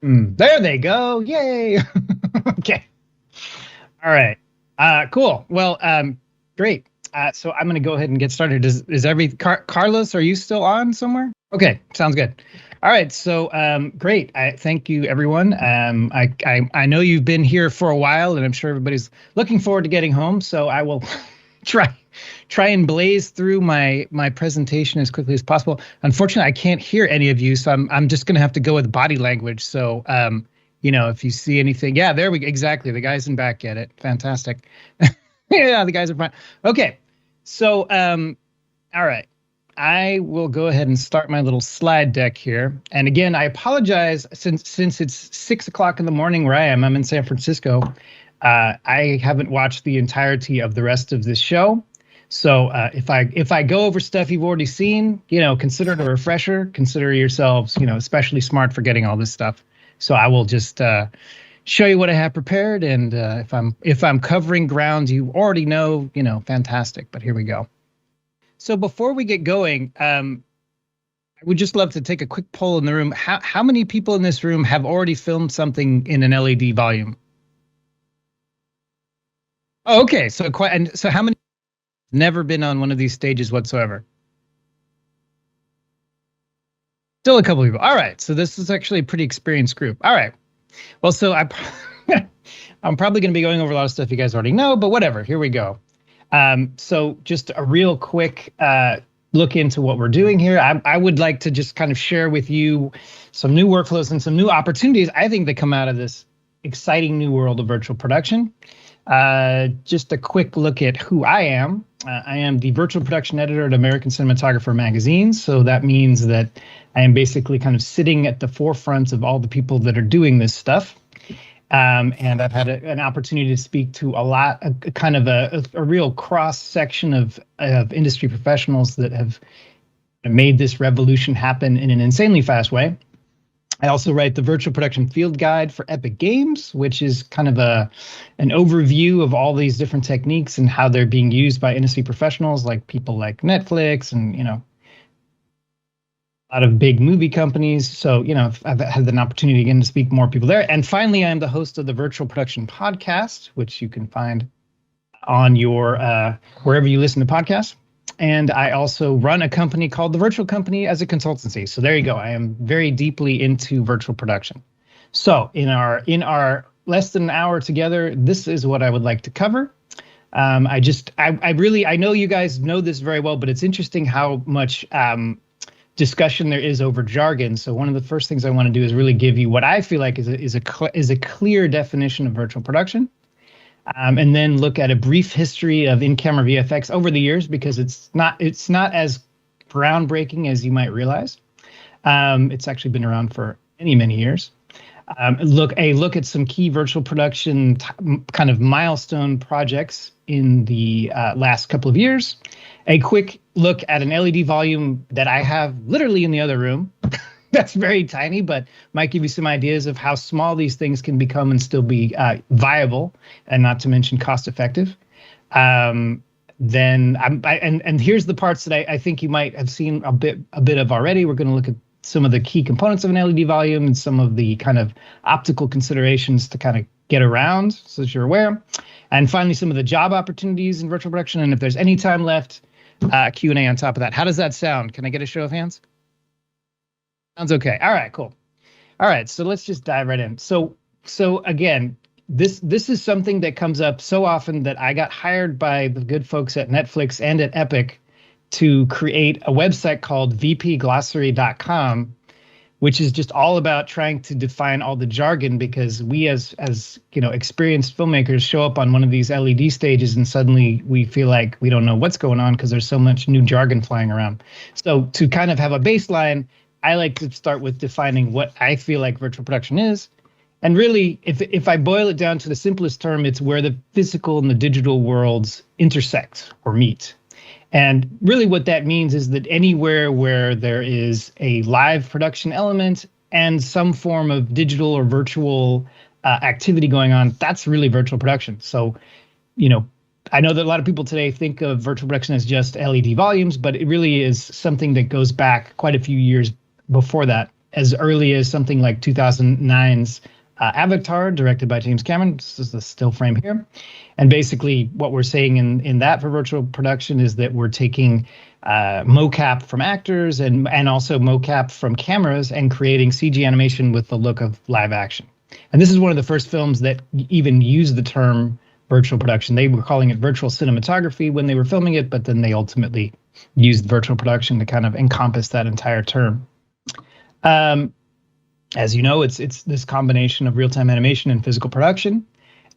There they go. Yay. Okay. All right. Cool. Well, great. So I'm going to go ahead and get started. Carlos, are you still on somewhere? Okay. Sounds good. All right. So, great. I thank you, everyone. I know you've been here for a while, and I'm sure everybody's looking forward to getting home. So I will try and blaze through my presentation as quickly as possible. Unfortunately, I can't hear any of you, so I'm just gonna have to go with body language. So if you see anything, yeah, there we go. Exactly. The guys in back get it. Fantastic. Yeah, the guys in front. Okay. So all right. I will go ahead and start my little slide deck here. And again, I apologize since it's 6 o'clock in the morning where I am. I'm in San Francisco. I haven't watched the entirety of the rest of this show. So if I go over stuff you've already seen, consider it a refresher. Consider yourselves, especially smart for getting all this stuff. So I will just show you what I have prepared, and if I'm covering ground you already know, fantastic. But here we go. So before we get going, I would just love to take a quick poll in the room. How many people in this room have already filmed something in an LED volume? Oh, okay. So how many never been on one of these stages whatsoever? Still a couple people. All right. So this is actually a pretty experienced group. All right. Well, so I'm probably going to be going over a lot of stuff you guys already know, but whatever. Here we go. So just a real quick look into what we're doing here. I would like to just kind of share with you some new workflows and some new opportunities I think that come out of this exciting new world of virtual production. Just a quick look at who I am. I am the virtual production editor at American Cinematographer magazine. So that means that I am basically kind of sitting at the forefront of all the people that are doing this stuff. And I've had an opportunity to speak to a real cross section of industry professionals that have made this revolution happen in an insanely fast way. I also write the Virtual Production Field Guide for Epic Games, which is kind of an overview of all these different techniques and how they're being used by industry professionals, like people like Netflix and, a lot of big movie companies. So, I've had an opportunity again to speak to more people there. And finally, I'm the host of the Virtual Production Podcast, which you can find on your wherever you listen to podcasts. And I also run a company called The Virtual Company as a consultancy. So there you go. I am very deeply into virtual production. So in our less than an hour together, this is what I would like to cover. I know you guys know this very well, but it's interesting how much discussion there is over jargon. So one of the first things I want to do is really give you what I feel like is a clear definition of virtual production. And then look at a brief history of in-camera VFX over the years, because it's not as groundbreaking as you might realize. It's actually been around for many years. Look at some key virtual production kind of milestone projects in the last couple of years. A quick look at an LED volume that I have literally in the other room. That's very tiny, but might give you some ideas of how small these things can become and still be viable, and not to mention cost effective. And here's the parts that I think you might have seen a bit of already. We're going to look at some of the key components of an LED volume and some of the kind of optical considerations to kind of get around, so that you're aware. And finally, some of the job opportunities in virtual production. And if there's any time left, Q&A on top of that. How does that sound? Can I get a show of hands? Sounds okay. All right, cool. All right, so let's just dive right in. So again, this is something that comes up so often that I got hired by the good folks at Netflix and at Epic to create a website called vpglossary.com, which is just all about trying to define all the jargon, because we as experienced filmmakers show up on one of these LED stages and suddenly we feel like we don't know what's going on because there's so much new jargon flying around. So to kind of have a baseline, I like to start with defining what I feel like virtual production is. And really, if I boil it down to the simplest term, it's where the physical and the digital worlds intersect or meet. And really what that means is that anywhere where there is a live production element and some form of digital or virtual activity going on, that's really virtual production. So, I know that a lot of people today think of virtual production as just LED volumes, but it really is something that goes back quite a few years before that. as early as something like 2009's Avatar, directed by James Cameron. This is the still frame here. And basically, what we're saying in that for virtual production is that we're taking mocap from actors and also mocap from cameras and creating CG animation with the look of live action. And this is one of the first films that even used the term virtual production. They were calling it virtual cinematography when they were filming it, but then they ultimately used virtual production to kind of encompass that entire term. As you know, it's this combination of real-time animation and physical production.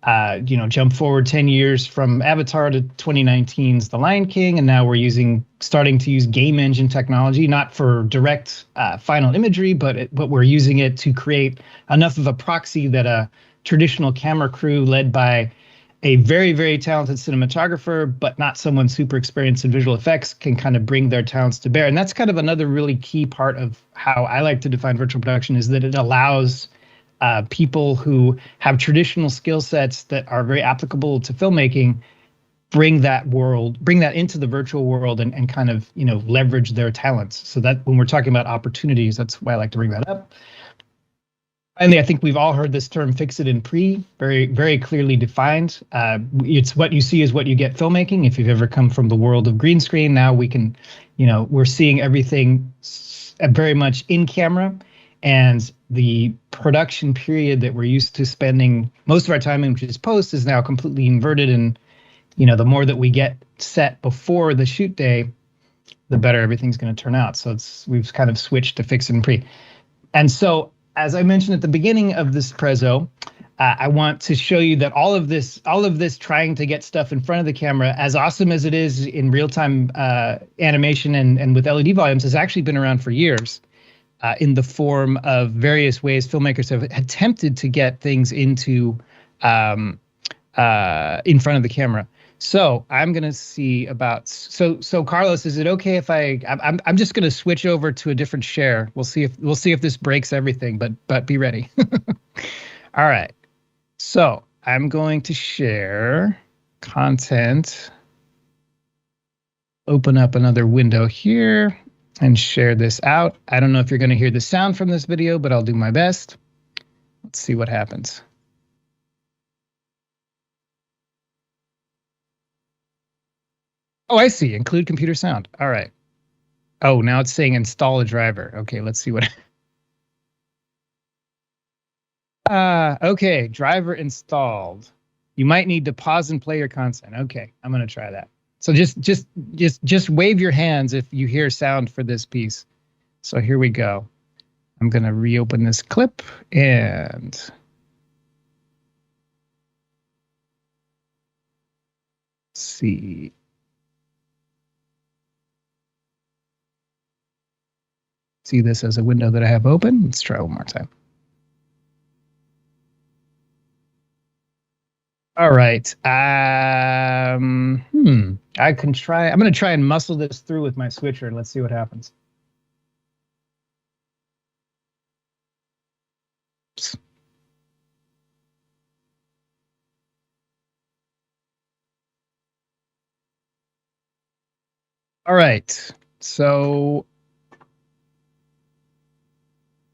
Jump forward 10 years from Avatar to 2019's The Lion King, and now we're starting to use game engine technology, not for direct final imagery, but we're using it to create enough of a proxy that a traditional camera crew led by a very, very talented cinematographer, but not someone super experienced in visual effects, can kind of bring their talents to bear. And that's kind of another really key part of how I like to define virtual production, is that it allows people who have traditional skill sets that are very applicable to filmmaking, bring that into the virtual world and kind of, leverage their talents. So that when we're talking about opportunities, that's why I like to bring that up. Finally, I think we've all heard this term "fix it in pre," very, very clearly defined. It's what you see is what you get filmmaking. If you've ever come from the world of green screen, now we can, we're seeing everything very much in camera. And the production period that we're used to spending most of our time in, which is post, is now completely inverted. And, the more that we get set before the shoot day, the better everything's going to turn out. So we've kind of switched to fix it in pre. And so, as I mentioned at the beginning of this prezzo, I want to show you that all of this trying to get stuff in front of the camera, as awesome as it is in real-time animation and with LED volumes, has actually been around for years in the form of various ways filmmakers have attempted to get things into in front of the camera. So I'm gonna see about so Carlos, is it okay if I'm just gonna switch over to a different share? We'll see if this breaks everything, but be ready. All right. So I'm going to share content. Open up another window here and share this out. I don't know if you're going to hear the sound from this video, but I'll do my best. Let's see what happens. Oh, I see. Include computer sound. All right. Oh, now it's saying install a driver. Okay, let's see what. Okay, driver installed. You might need to pause and play your content. Okay, I'm gonna try that. So just wave your hands if you hear sound for this piece. So here we go. I'm gonna reopen this clip and see. See this as a window that I have open. Let's try one more time. All right. I can try. I'm going to try and muscle this through with my switcher and let's see what happens. All right. So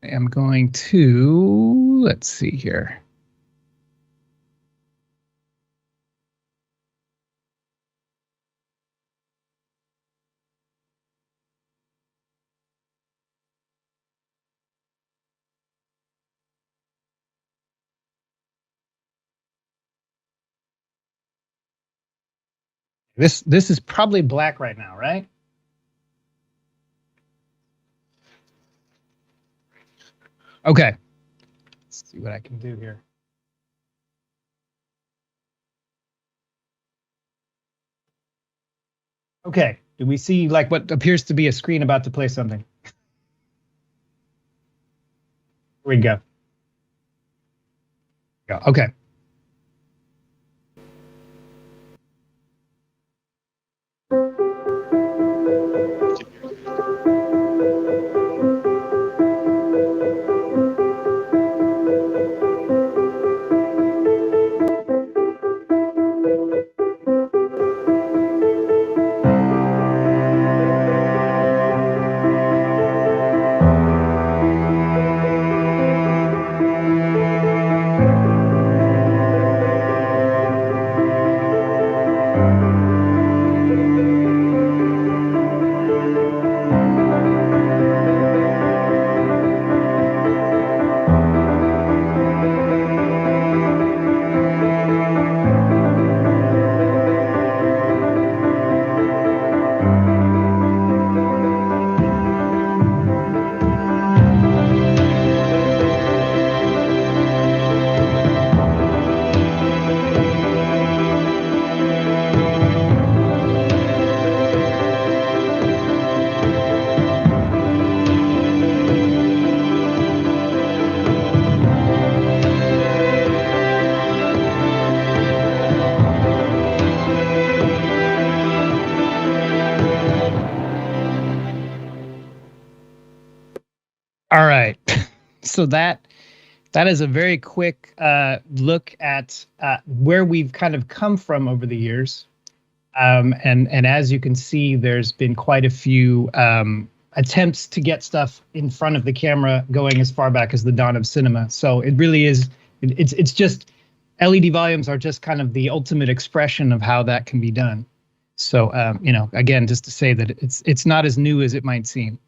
I am going to, let's see here. This is probably black right now, right? Okay. Let's see what I can do here. Okay. Do we see like what appears to be a screen about to play something? Here we go. Okay. All right. So that is a very quick look at where we've kind of come from over the years. And as you can see, there's been quite a few attempts to get stuff in front of the camera going as far back as the dawn of cinema. So it really is, it's just, LED volumes are just kind of the ultimate expression of how that can be done. So, again, just to say that it's not as new as it might seem.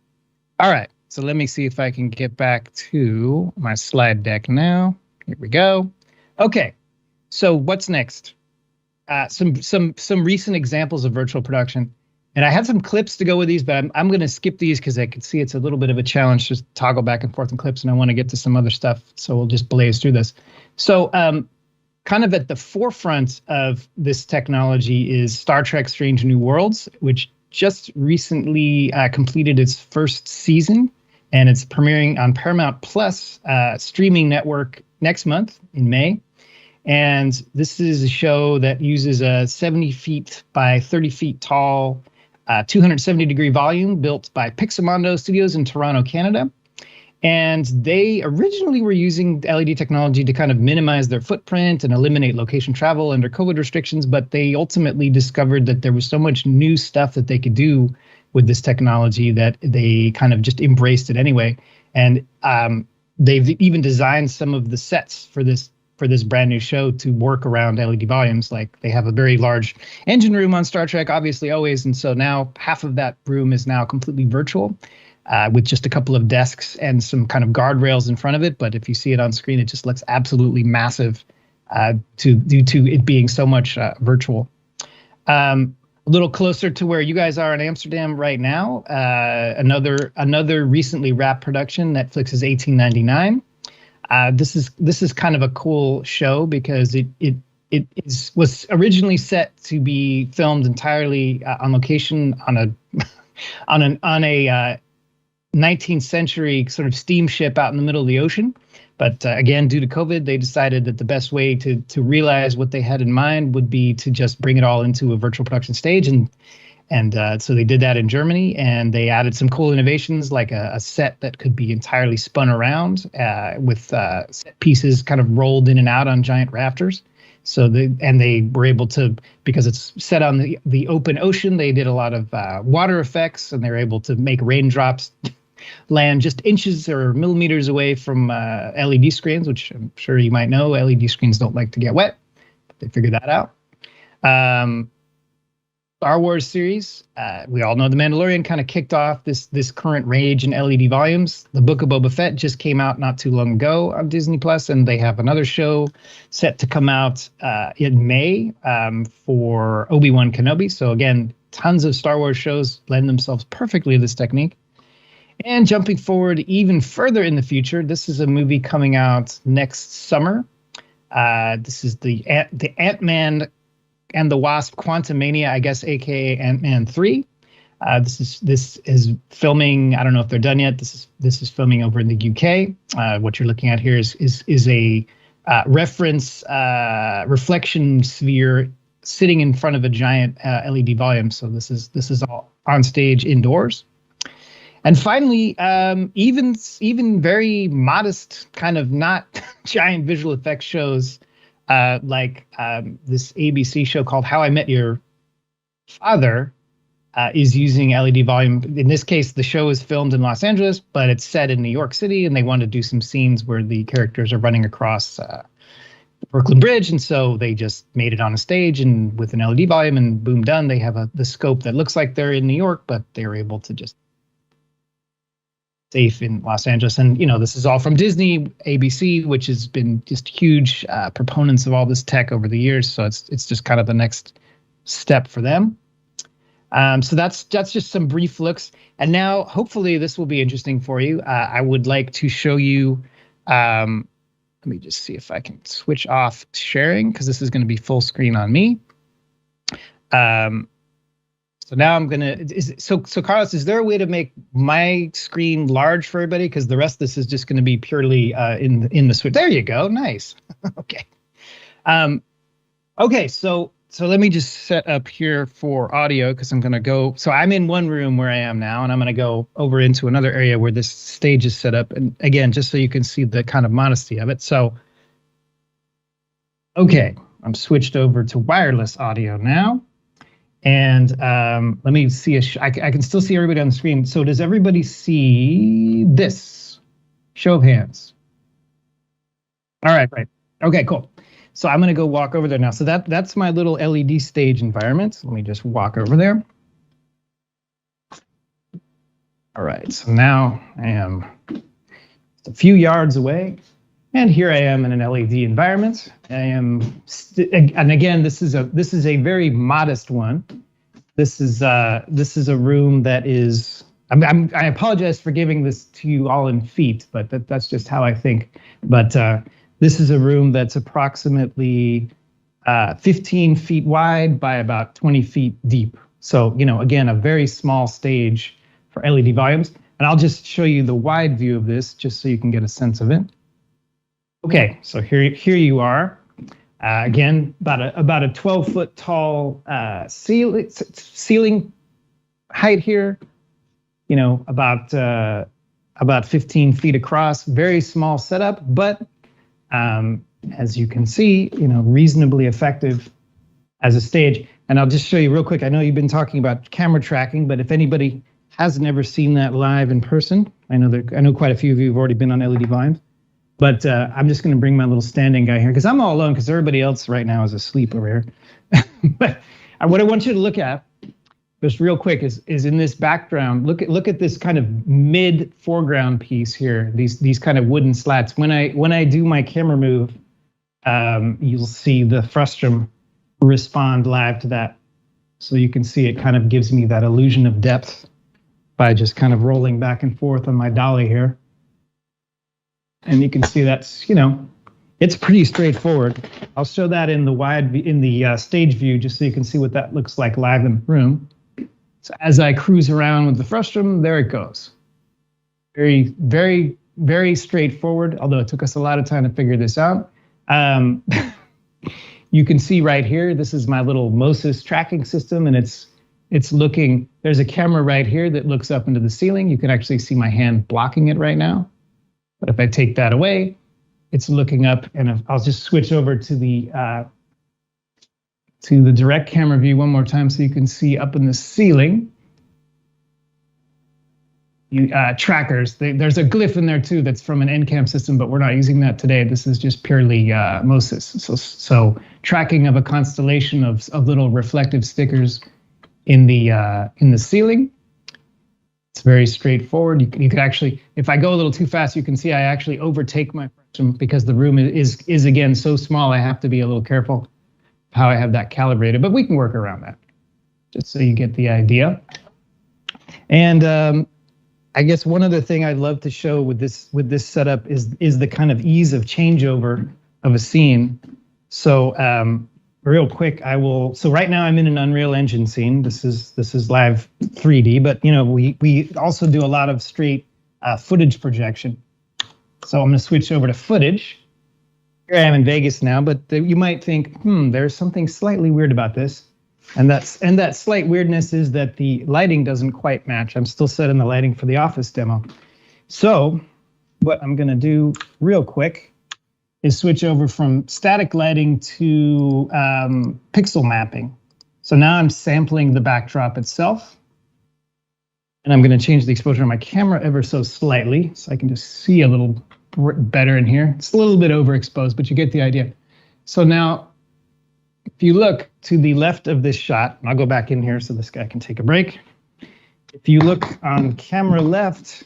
All right. So let me see if I can get back to my slide deck now. Here we go. Okay, so what's next? Some recent examples of virtual production, and I had some clips to go with these, but I'm going to skip these because I can see it's a little bit of a challenge to toggle back and forth in clips, and I want to get to some other stuff. So we'll just blaze through this. So kind of at the forefront of this technology is Star Trek: Strange New Worlds, which just recently completed its first season. And it's premiering on Paramount Plus streaming network next month in May. And this is a show that uses a 70 feet by 30 feet tall, 270-degree volume built by Pixamondo Studios in Toronto, Canada. And they originally were using LED technology to kind of minimize their footprint and eliminate location travel under COVID restrictions. But they ultimately discovered that there was so much new stuff that they could do with this technology that they kind of just embraced it anyway. And they've even designed some of the sets for this brand new show to work around LED volumes. Like they have a very large engine room on Star Trek, obviously always. And so now half of that room is now completely virtual with just a couple of desks and some kind of guardrails in front of it. But if you see it on screen, it just looks absolutely massive due to it being so much virtual. A little closer to where you guys are in Amsterdam right now, another recently wrapped production, Netflix's 1899. This is kind of a cool show because it was originally set to be filmed entirely on location on a 19th century sort of steamship out in the middle of the ocean. But again, due to COVID, they decided that the best way to realize what they had in mind would be to just bring it all into a virtual production stage. And so they did that in Germany, and they added some cool innovations like a set that could be entirely spun around with set pieces kind of rolled in and out on giant rafters. So they were able to, because it's set on the open ocean, they did a lot of water effects, and they were able to make raindrops land just inches or millimeters away from LED screens, which I'm sure you might know. LED screens don't like to get wet, but they figured that out. Star Wars series, we all know The Mandalorian kind of kicked off this current rage in LED volumes. The Book of Boba Fett just came out not too long ago on Disney Plus, and they have another show set to come out in May for Obi-Wan Kenobi. So again, tons of Star Wars shows lend themselves perfectly to this technique. And jumping forward even further in the future, this is a movie coming out next summer. This is the Ant-Man and the Wasp: Quantumania, I guess, aka Ant-Man 3. This is filming. I don't know if they're done yet. This is filming over in the UK. What you're looking at here is a reference reflection sphere sitting in front of a giant LED volume. So this is all on stage indoors. And finally, even very modest, kind of not giant visual effects shows like this ABC show called How I Met Your Father is using LED volume. In this case, the show is filmed in Los Angeles, but it's set in New York City, and they want to do some scenes where the characters are running across Brooklyn Bridge, and so they just made it on a stage and with an LED volume, and boom, done. They have the scope that looks like they're in New York, but they were able to just safe in Los Angeles. And, this is all from Disney, ABC, which has been just huge proponents of all this tech over the years. So it's just kind of the next step for them. So that's just some brief looks. And now, hopefully, this will be interesting for you. I would like to show you, let me just see if I can switch off sharing, because this is going to be full screen on me. So now I'm so Carlos, is there a way to make my screen large for everybody? Because the rest of this is just going to be purely in the switch. There you go. Nice. Okay. Okay. So So let me just set up here for audio because I'm going to go. So I'm in one room where I am now, and I'm going to go over into another area where this stage is set up. And again, just so you can see the kind of modesty of it. So, okay, I'm switched over to wireless audio now. And let me see. I can still see everybody on the screen. So does everybody see this? Show of hands. All right, right. Okay, cool. So I'm going to go walk over there now. So that's my little LED stage environment. Let me just walk over there. All right, so now I am just a few yards away. And here I am in an LED environment. I am, and again, this is a very modest one. This is a room that is. I apologize for giving this to you all in feet, but that's just how I think. But this is a room that's approximately 15 feet wide by about 20 feet deep. So, again, a very small stage for LED volumes. And I'll just show you the wide view of this just so you can get a sense of it. Okay, so here you are. Again, about a 12-foot tall ceiling height here. About 15 feet across. Very small setup, but as you can see, reasonably effective as a stage. And I'll just show you real quick. I know you've been talking about camera tracking, but if anybody has never seen that live in person, I know quite a few of you have already been on LED volumes. But I'm just going to bring my little standing guy here because I'm all alone because everybody else right now is asleep over here. But what I want you to look at, just real quick, is in this background. Look at this kind of mid foreground piece here. These kind of wooden slats. When I do my camera move, you'll see the frustum respond live to that. So you can see it kind of gives me that illusion of depth by just kind of rolling back and forth on my dolly here. And you can see that's, it's pretty straightforward. I'll show that in the stage view just so you can see what that looks like live in the room. So as I cruise around with the frustum, there it goes. Very, very, very straightforward, although it took us a lot of time to figure this out. You can see right here, this is my little Moses tracking system, and it's looking, there's a camera right here that looks up into the ceiling. You can actually see my hand blocking it right now. But if I take that away, it's looking up, and I'll just switch over to the direct camera view one more time so you can see up in the ceiling. Trackers, there's a glyph in there too that's from an NCAM system, but we're not using that today. This is just purely Moses. So tracking of a constellation of little reflective stickers in the ceiling. It's very straightforward. You can actually, if I go a little too fast, you can see I actually overtake my frustum because the room is again so small. I have to be a little careful how I have that calibrated, but we can work around that just so you get the idea. And I guess one other thing I'd love to show with this setup is the kind of ease of changeover of a scene. So real quick, so right now I'm in an Unreal Engine scene. This is live 3D, but we also do a lot of straight footage projection. So I'm going to switch over to footage. Here I am in Vegas now, but you might think, there's something slightly weird about this. And that slight weirdness is that the lighting doesn't quite match. I'm still setting the lighting for the office demo. So what I'm going to do real quick is switch over from static lighting to pixel mapping. So now I'm sampling the backdrop itself. And I'm going to change the exposure on my camera ever so slightly so I can just see a little better in here. It's a little bit overexposed, but you get the idea. So now, if you look to the left of this shot, and I'll go back in here so this guy can take a break. If you look on camera left,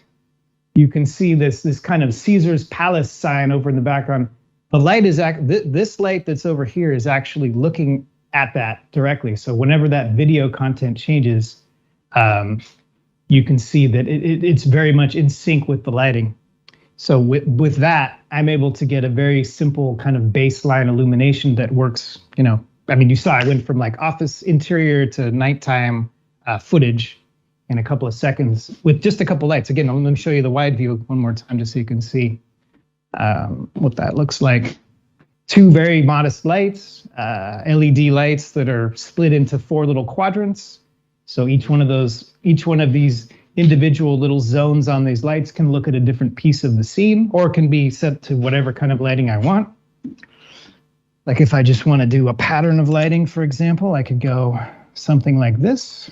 you can see this kind of Caesar's Palace sign over in the background. The light is this light that's over here is actually looking at that directly. So whenever that video content changes, you can see that it's very much in sync with the lighting. So with that, I'm able to get a very simple kind of baseline illumination that works. You saw I went from like office interior to nighttime footage in a couple of seconds with just a couple lights. Again, let me show you the wide view one more time just so you can see what that looks like. two very modest lights, LED lights that are split into four little quadrants. So each one of these individual little zones on these lights can look at a different piece of the scene, or can be set to whatever kind of lighting I want. Like if I just want to do a pattern of lighting, for example, I could go something like this.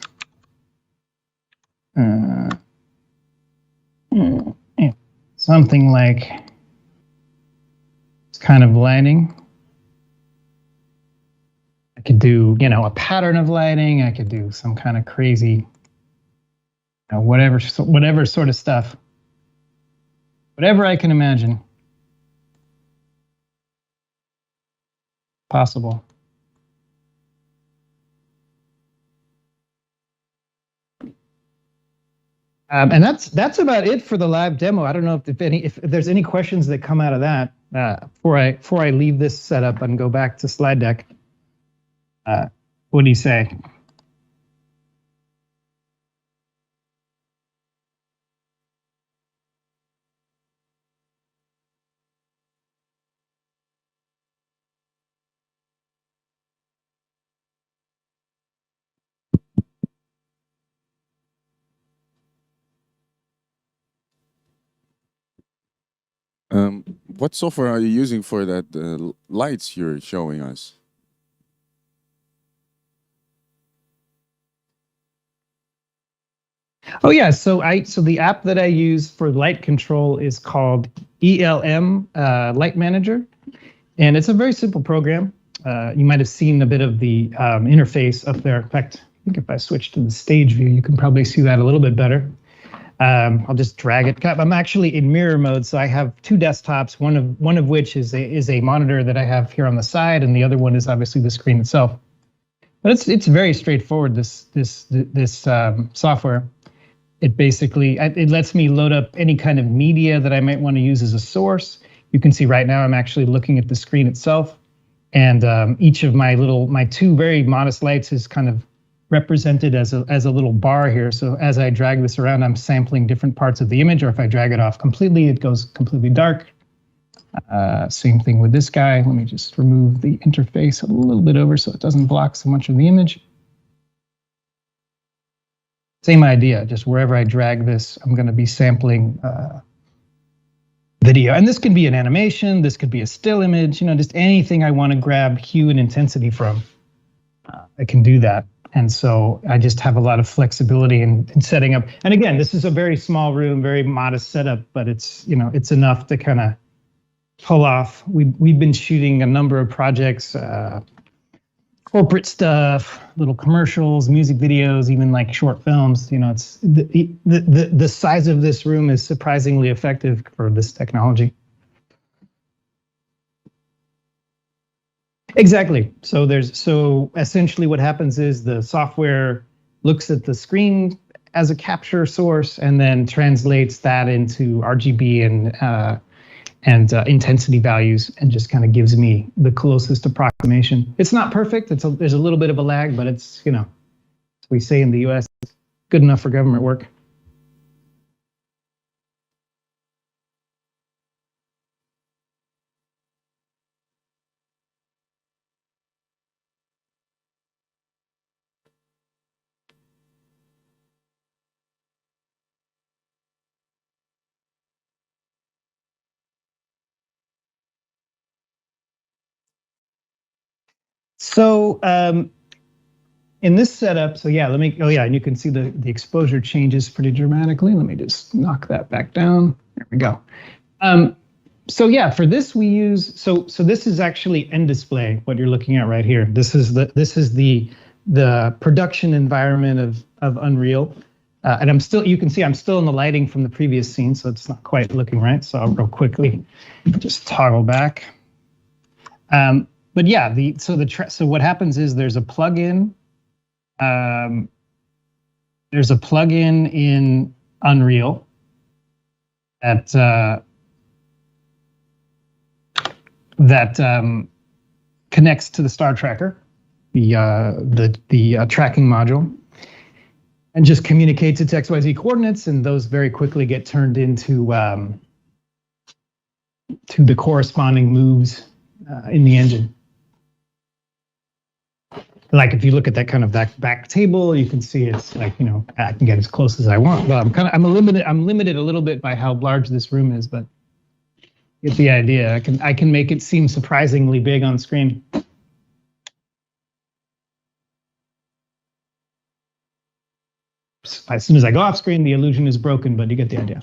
Something like this kind of lighting. I could do, a pattern of lighting. I could do some kind of crazy, whatever sort of stuff. Whatever I can imagine. Possible. And that's about it for the live demo. I don't know if there's any questions that come out of that before I leave this setup and go back to slide deck. What do you say? What software are you using for that lights you're showing us? Oh yeah, so the app that I use for light control is called ELM Light Manager, and it's a very simple program. You might have seen a bit of the interface up there. In fact, I think if I switch to the stage view, you can probably see that a little bit better. I'll just drag it. I'm actually in mirror mode, so I have two desktops. One of which is a monitor that I have here on the side, and the other one is obviously the screen itself. But it's very straightforward. This software. It basically it lets me load up any kind of media that I might want to use as a source. You can see right now I'm actually looking at the screen itself, and each of my two very modest lights is kind of represented as a little bar here. So as I drag this around, I'm sampling different parts of the image, or if I drag it off completely, it goes completely dark. Same thing with this guy. Let me just remove the interface a little bit over so it doesn't block so much of the image. Same idea, just wherever I drag this, I'm going to be sampling video. And this can be an animation, this could be a still image, just anything I want to grab hue and intensity from. I can do that. And so I just have a lot of flexibility in setting up. And again, this is a very small room, very modest setup, but it's enough to kind of pull off. We've been shooting a number of projects, corporate stuff, little commercials, music videos, even like short films. It's the size of this room is surprisingly effective for this technology. Exactly. So essentially what happens is the software looks at the screen as a capture source and then translates that into RGB and intensity values and just kind of gives me the closest approximation. It's not perfect. There's a little bit of a lag, but it's, as we say in the US, good enough for government work. So in this setup, and you can see the exposure changes pretty dramatically. Let me just knock that back down. There we go. So yeah, for this we use, so this is actually end display, what you're looking at right here. This is the production environment of Unreal. And you can see I'm still in the lighting from the previous scene, so it's not quite looking right. So I'll real quickly just toggle back. But yeah, so what happens is there's a plugin. There's a plugin in Unreal that connects to the star tracker, the tracking module, and just communicates its XYZ coordinates, and those very quickly get turned into to the corresponding moves in the engine. Like if you look at that kind of back table, you can see it's like, I can get as close as I want. Well, I'm limited a little bit by how large this room is, but get the idea. I can make it seem surprisingly big on screen. As soon as I go off screen, the illusion is broken, but you get the idea.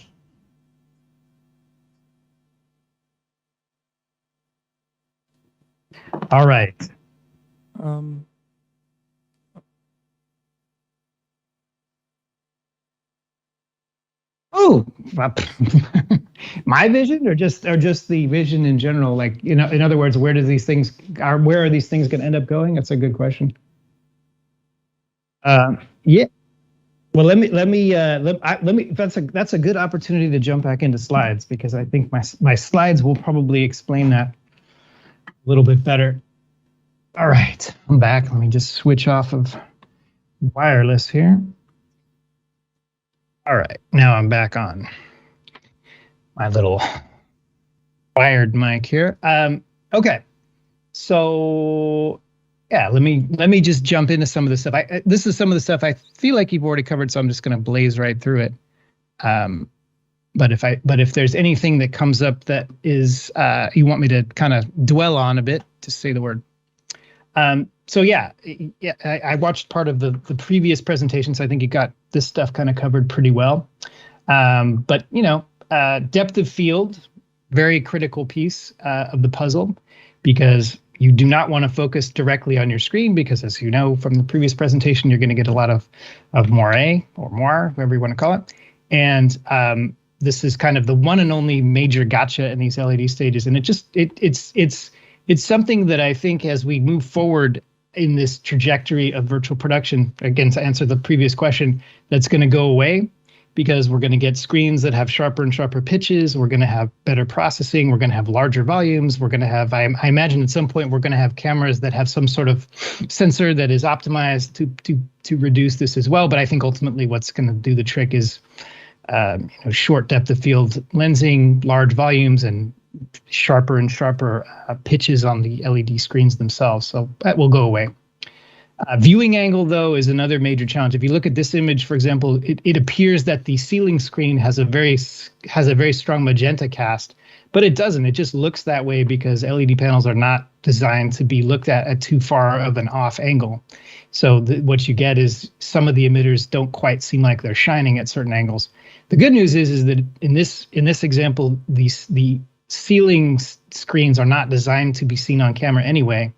All right. Oh, my vision, or just the vision in general. Like, in other words, where are these things going to end up going? That's a good question. Yeah. Well, let me. That's a good opportunity to jump back into slides, because I think my slides will probably explain that a little bit better. All right, I'm back. Let me just switch off of wireless here. All right, now I'm back on my little wired mic here. Okay, so yeah, let me just jump into some of the stuff. This is some of the stuff I feel like you've already covered, so I'm just going to blaze right through it. But if there's anything that comes up that is you want me to kind of dwell on a bit, just say the word. So yeah, I watched part of the previous presentation, so I think you got this stuff kind of covered pretty well. But depth of field, very critical piece of the puzzle, because you do not want to focus directly on your screen, because, as you know from the previous presentation, you're going to get a lot of moire or moire, whatever you want to call it. And this is kind of the one and only major gotcha in these LED stages, and it's something that I think, as we move forward in this trajectory of virtual production, again, to answer the previous question, that's going to go away, because we're going to get screens that have sharper and sharper pitches. We're going to have better processing. We're going to have larger volumes. We're going to have, I imagine at some point, we're going to have cameras that have some sort of sensor that is optimized to reduce this as well. But I think ultimately what's going to do the trick is short depth of field lensing, large volumes, and sharper and sharper pitches on the LED screens themselves. So that will go away. Viewing angle, though, is another major challenge. If you look at this image, for example, it appears that the ceiling screen has a very strong magenta cast, but it doesn't. It just looks that way because LED panels are not designed to be looked at too far of an off angle. So what you get is some of the emitters don't quite seem like they're shining at certain angles. The good news is that in this example, the ceiling screens are not designed to be seen on camera anyway.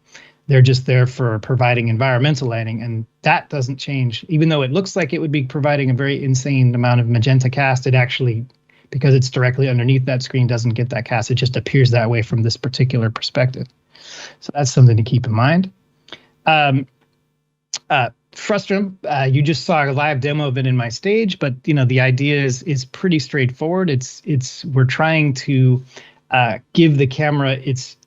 They're just there for providing environmental lighting, and that doesn't change. Even though it looks like it would be providing a very insane amount of magenta cast, it actually, because it's directly underneath that screen, doesn't get that cast. It just appears that way from this particular perspective. So that's something to keep in mind. Frustum, you just saw a live demo of it in my stage, but the idea is pretty straightforward. We're trying to give the camera its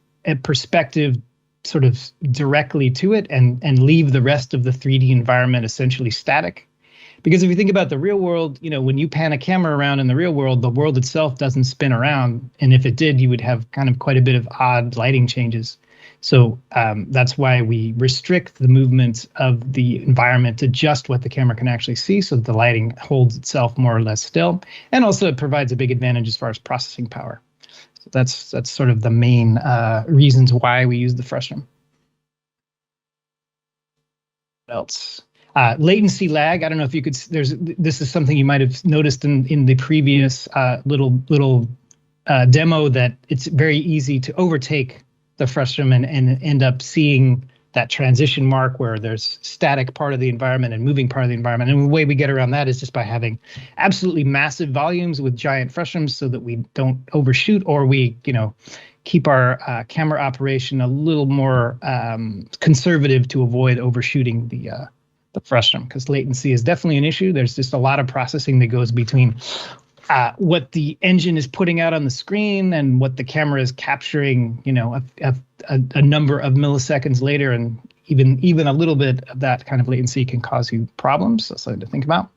perspective sort of directly to it, and leave the rest of the 3D environment essentially static. Because if you think about the real world, when you pan a camera around in the real world, the world itself doesn't spin around. And if it did, you would have kind of quite a bit of odd lighting changes. So that's why we restrict the movement of the environment to just what the camera can actually see, so that the lighting holds itself more or less still. And also it provides a big advantage as far as processing power. So that's sort of the main reasons why we use the frustum. What else? Latency lag. I don't know if you could. This is something you might have noticed in the previous little demo, that it's very easy to overtake the frustum and end up seeing that transition mark where there's static part of the environment and moving part of the environment. And the way we get around that is just by having absolutely massive volumes with giant frustums, so that we don't overshoot, or we keep our camera operation a little more conservative to avoid overshooting the frustum, because latency is definitely an issue. There's just a lot of processing that goes between what the engine is putting out on the screen and what the camera is capturing, a number of milliseconds later, and even a little bit of that kind of latency can cause you problems. So something to think about.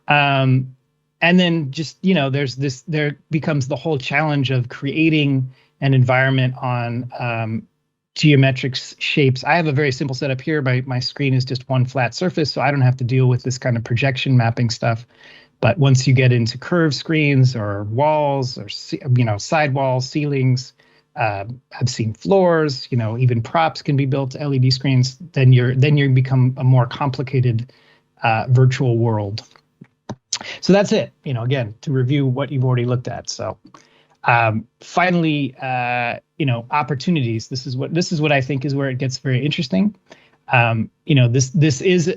And then just there becomes the whole challenge of creating an environment on geometric shapes. I have a very simple setup here. My screen is just one flat surface, so I don't have to deal with this kind of projection mapping stuff. But once you get into curved screens or walls or side walls, ceilings, I've seen floors. Even props can be built to LED screens. Then you become a more complicated virtual world. So that's it. Again, to review what you've already looked at. So finally, opportunities. This is what I think is where it gets very interesting. This is a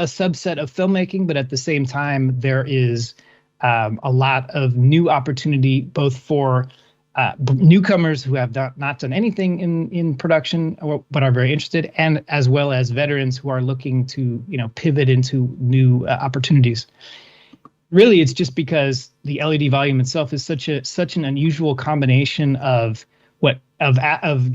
subset of filmmaking, but at the same time, there is a lot of new opportunity, both for newcomers who have not done anything in production but are very interested, and as well as veterans who are looking to pivot into new opportunities. Really, it's just because the LED volume itself is such an unusual combination of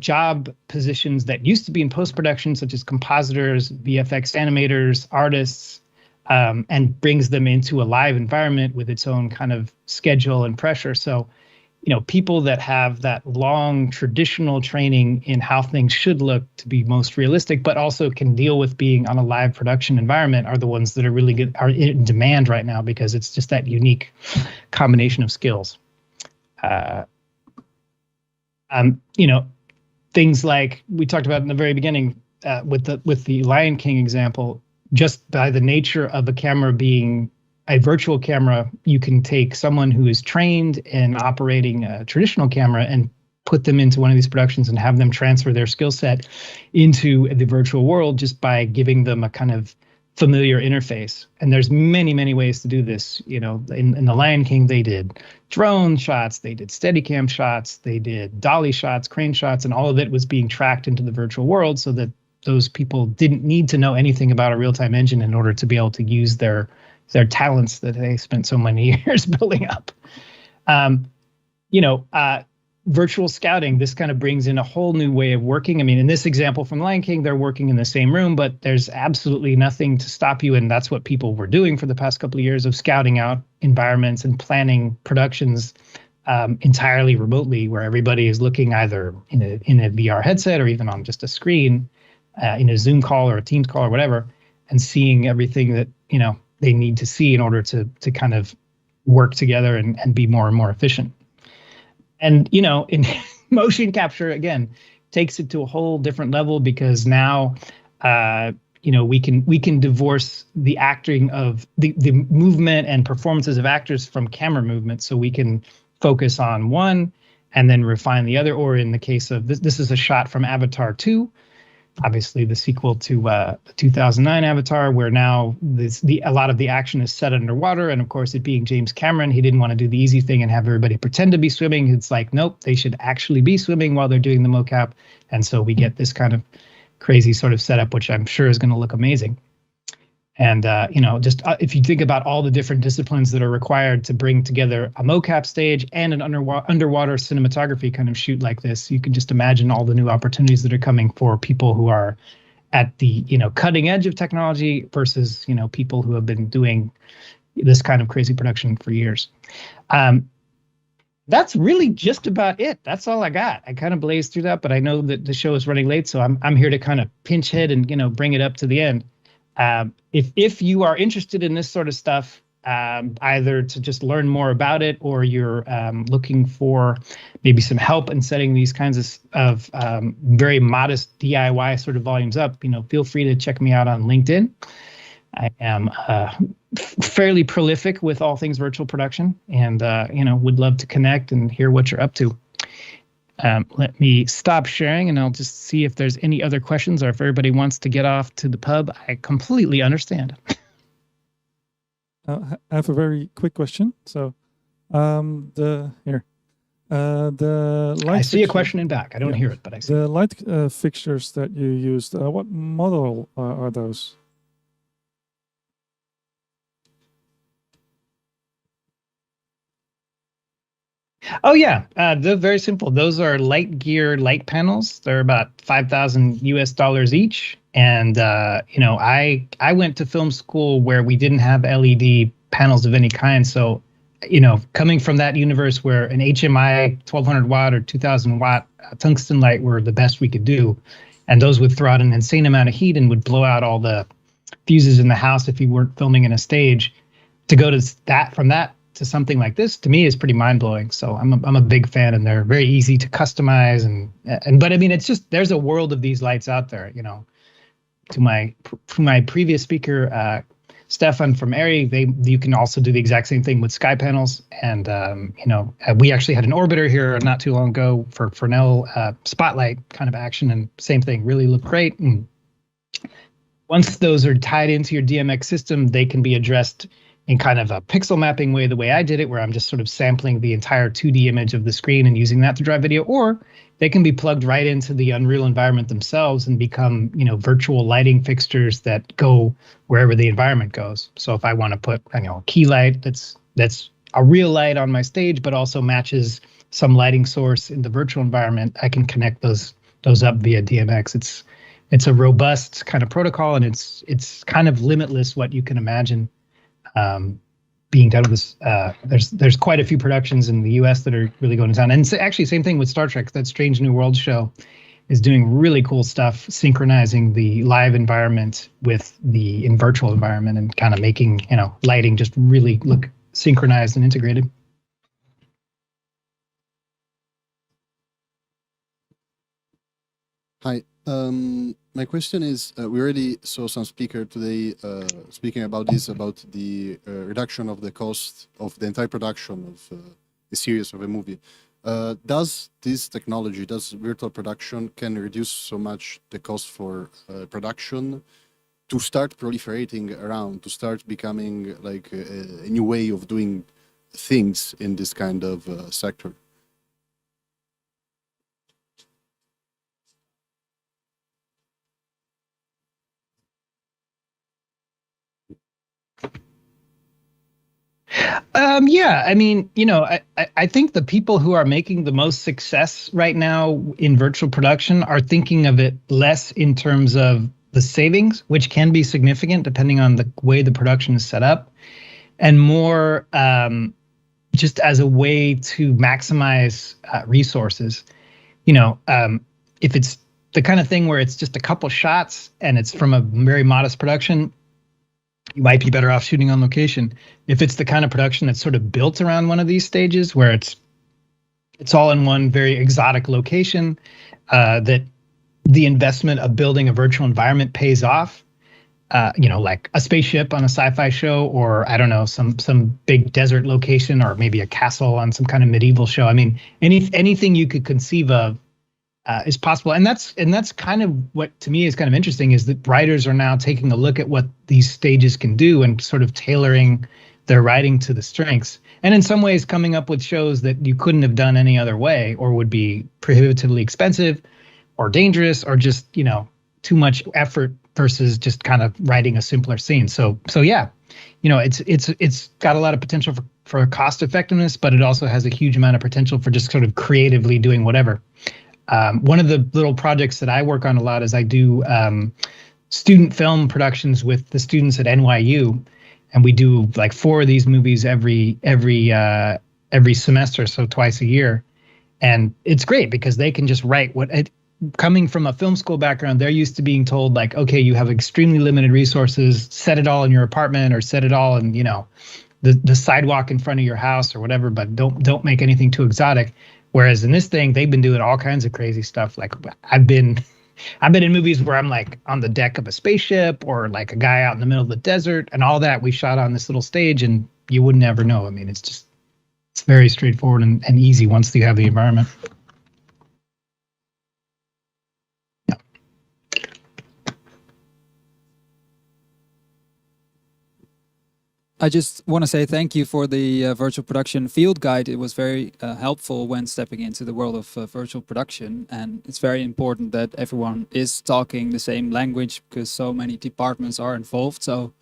job positions that used to be in post-production, such as compositors, VFX animators, artists, and brings them into a live environment with its own kind of schedule and pressure. So, people that have that long traditional training in how things should look to be most realistic, but also can deal with being on a live production environment, are the ones that are in demand right now, because it's just that unique combination of skills. Things like we talked about in the very beginning with the Lion King example, just by the nature of a camera being a virtual camera, you can take someone who is trained in operating a traditional camera and put them into one of these productions and have them transfer their skill set into the virtual world just by giving them a kind of familiar interface. And there's many, many ways to do this. In the Lion King, they did drone shots, they did Steadicam shots, they did dolly shots, crane shots, and all of it was being tracked into the virtual world so that those people didn't need to know anything about a real-time engine in order to be able to use their talents that they spent so many years building up. Virtual scouting, this kind of brings in a whole new way of working. I mean, in this example from Lion King, they're working in the same room, but there's absolutely nothing to stop you. And that's what people were doing for the past couple of years, of scouting out environments and planning productions entirely remotely, where everybody is looking either in a VR headset or even on just a screen in a Zoom call or a Teams call or whatever, and seeing everything that they need to see in order to kind of work together and be more and more efficient. And in motion capture, again, takes it to a whole different level, because now we can divorce the acting of the movement and performances of actors from camera movement, so we can focus on one and then refine the other. Or in the case of this is a shot from Avatar 2, obviously the sequel to the 2009 Avatar, where now a lot of the action is set underwater. And of course, it being James Cameron, he didn't want to do the easy thing and have everybody pretend to be swimming. It's like, nope, they should actually be swimming while they're doing the mocap. And so we get this kind of crazy sort of setup, which I'm sure is going to look amazing. And, if you think about all the different disciplines that are required to bring together a mocap stage and an underwater cinematography kind of shoot like this, you can just imagine all the new opportunities that are coming for people who are at the, cutting edge of technology versus, people who have been doing this kind of crazy production for years. That's really just about it. That's all I got. I kind of blazed through that, but I know that the show is running late, so I'm here to kind of pinch hit and, bring it up to the end. If you are interested in this sort of stuff, either to just learn more about it, or you're looking for maybe some help in setting these kinds of very modest DIY sort of volumes up, feel free to check me out on LinkedIn. I am fairly prolific with all things virtual production, and would love to connect and hear what you're up to. Let me stop sharing, and I'll just see if there's any other questions, or if everybody wants to get off to the pub. I completely understand. I have a very quick question. So, the light. I see a question in back. I don't hear it, but I see the light fixtures that you used. What model are those? Oh yeah, they're very simple. Those are Light Gear light panels. They're about $5,000 each. And I went to film school where we didn't have LED panels of any kind. So coming from that universe where an HMI 1200 watt or 2000 watt tungsten light were the best we could do, and those would throw out an insane amount of heat and would blow out all the fuses in the house if you weren't filming in a stage. To go to that from that to something like this, to me, is pretty mind blowing. So I'm a big fan, and they're very easy to customize. But I mean, it's just, there's a world of these lights out there. To my previous speaker, Stefan from Airy, you can also do the exact same thing with sky panels. And we actually had an orbiter here not too long ago for Fresnel spotlight kind of action, and same thing, really looked great. And once those are tied into your DMX system, they can be addressed in kind of a pixel mapping way, the way I did it, where I'm just sort of sampling the entire 2D image of the screen and using that to drive video, or they can be plugged right into the Unreal environment themselves and become, virtual lighting fixtures that go wherever the environment goes. So if I want to put, a key light that's a real light on my stage, but also matches some lighting source in the virtual environment, I can connect those up via DMX. It's a robust kind of protocol, and it's kind of limitless what you can imagine being done with this. There's quite a few productions in the US that are really going to town. And actually, same thing with Star Trek. That Strange New World show is doing really cool stuff, synchronizing the live environment with the virtual environment and kind of making, lighting just really look synchronized and integrated. Hi. My question is, we already saw some speaker today speaking about the reduction of the cost of the entire production of a series of a movie. Does this technology, does virtual production can reduce so much the cost for production to start proliferating around, to start becoming like a new way of doing things in this kind of sector? Yeah, I mean, I think the people who are making the most success right now in virtual production are thinking of it less in terms of the savings, which can be significant depending on the way the production is set up, and more just as a way to maximize resources. If it's the kind of thing where it's just a couple shots and it's from a very modest production, you might be better off shooting on location. If it's the kind of production that's sort of built around one of these stages where it's all in one very exotic location, that the investment of building a virtual environment pays off, like a spaceship on a sci-fi show, or I don't know, some big desert location, or maybe a castle on some kind of medieval show. I mean, anything you could conceive of is possible, and that's kind of what to me is kind of interesting, is that writers are now taking a look at what these stages can do and sort of tailoring their writing to the strengths, and in some ways coming up with shows that you couldn't have done any other way, or would be prohibitively expensive or dangerous, or just too much effort versus just kind of writing a simpler scene. So yeah, it's got a lot of potential for cost effectiveness, but it also has a huge amount of potential for just sort of creatively doing whatever. One of the little projects that I work on a lot is I do student film productions with the students at NYU, and we do like 4 of these movies every semester, so twice a year. And it's great because they can just write coming from a film school background, they're used to being told like, okay, you have extremely limited resources, set it all in your apartment, or set it all in, the sidewalk in front of your house or whatever, but don't make anything too exotic. Whereas in this thing, they've been doing all kinds of crazy stuff. Like I've been in movies where I'm like on the deck of a spaceship, or like a guy out in the middle of the desert, and all that we shot on this little stage, and you would never know. I mean, it's very straightforward and easy once you have the environment. Yeah. I just want to say thank you for the virtual production field guide. It was very helpful when stepping into the world of virtual production. And it's very important that everyone is talking the same language, because so many departments are involved. So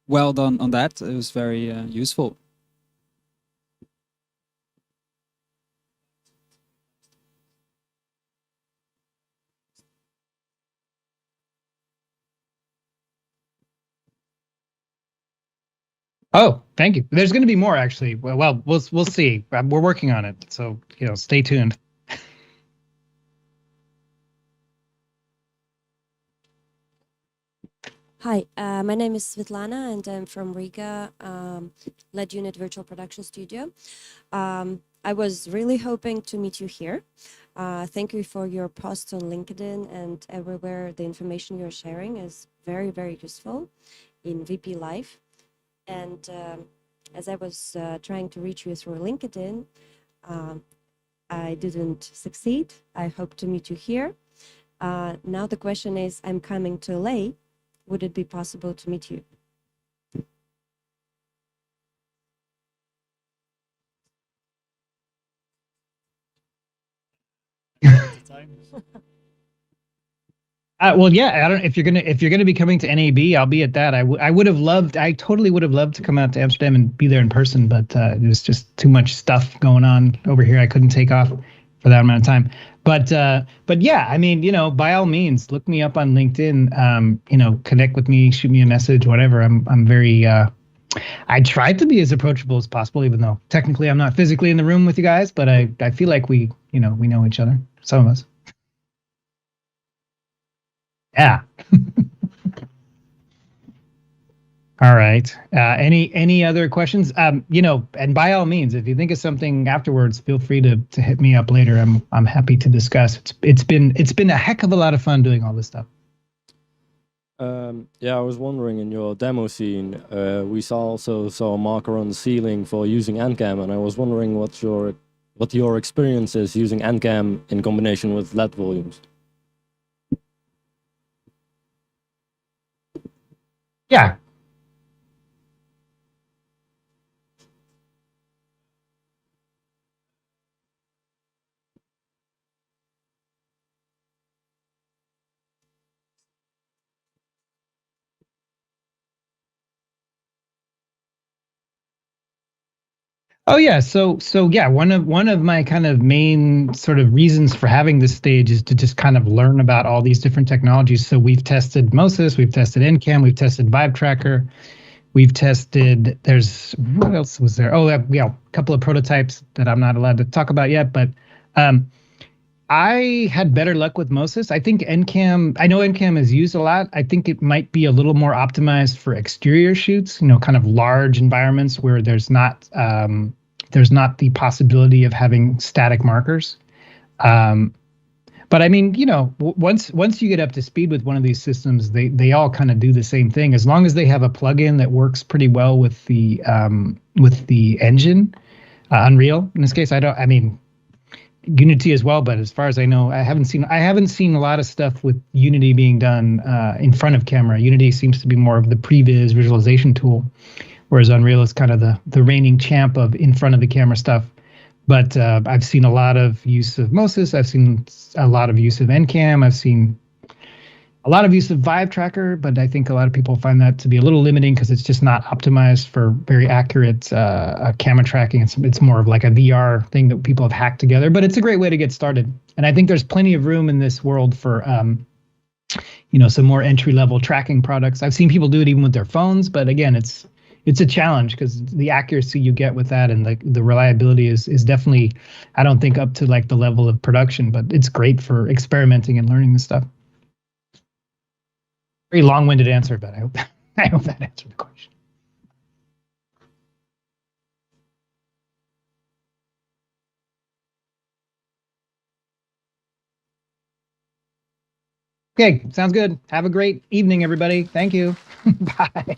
well done on that. It was very useful. Oh, Thank you. There's going to be more, actually. Well, we'll see. We're working on it, so stay tuned. Hi, my name is Svetlana, and I'm from Riga, Lead Unit Virtual Production Studio. I was really hoping to meet you here. Thank you for your posts on LinkedIn and everywhere. The information you're sharing is very, very useful in VP Live. And as I was trying to reach you through LinkedIn, I didn't succeed. I hope to meet you here. Now the question is, I'm coming to LA. Would it be possible to meet you? Well, yeah. I don't. If you're gonna be coming to NAB, I'll be at that. I would have loved. I totally would have loved to come out to Amsterdam and be there in person, but it was just too much stuff going on over here. I couldn't take off for that amount of time. But yeah, I mean, by all means, look me up on LinkedIn. Connect with me, shoot me a message, whatever. I'm very. I tried to be as approachable as possible, even though technically I'm not physically in the room with you guys. But I feel like we know each other. Some of us. Yeah. All right. Any other questions? And by all means, if you think of something afterwards, feel free to hit me up later. I'm happy to discuss. It's been a heck of a lot of fun doing all this stuff. Yeah, I was wondering, in your demo scene, we also saw a marker on the ceiling for using NCAM, and I was wondering what your experience is using NCAM in combination with LED volumes. Yeah. Oh yeah, so yeah, one of my kind of main sort of reasons for having this stage is to just kind of learn about all these different technologies. So we've tested Moses, we've tested NCAM, we've tested Vibe Tracker, we've tested. What else was there? Oh yeah, a couple of prototypes that I'm not allowed to talk about yet, but I had better luck with Moses. I think NCAM. I know NCAM is used a lot. I think it might be a little more optimized for exterior shoots. Kind of large environments where there's not the possibility of having static markers. But I mean, once you get up to speed with one of these systems, they all kind of do the same thing. As long as they have a plugin that works pretty well with the engine, Unreal in this case. I mean, Unity as well, but as far as I know, I haven't seen a lot of stuff with Unity being done in front of camera. Unity seems to be more of the previs visualization tool, whereas Unreal is kind of the reigning champ of in front of the camera stuff. But I've seen a lot of use of Moses. I've seen a lot of use of NCAM. I've seen a lot of use of Vibe Tracker, but I think a lot of people find that to be a little limiting because it's just not optimized for very accurate camera tracking. It's more of like a VR thing that people have hacked together, but it's a great way to get started. And I think there's plenty of room in this world for some more entry-level tracking products. I've seen people do it even with their phones, but again, it's a challenge because the accuracy you get with that and the reliability is definitely, I don't think, up to like the level of production, but it's great for experimenting and learning this stuff. Very long-winded answer, but I hope that answered the question. Okay, sounds good. Have a great evening, everybody. Thank you. Bye.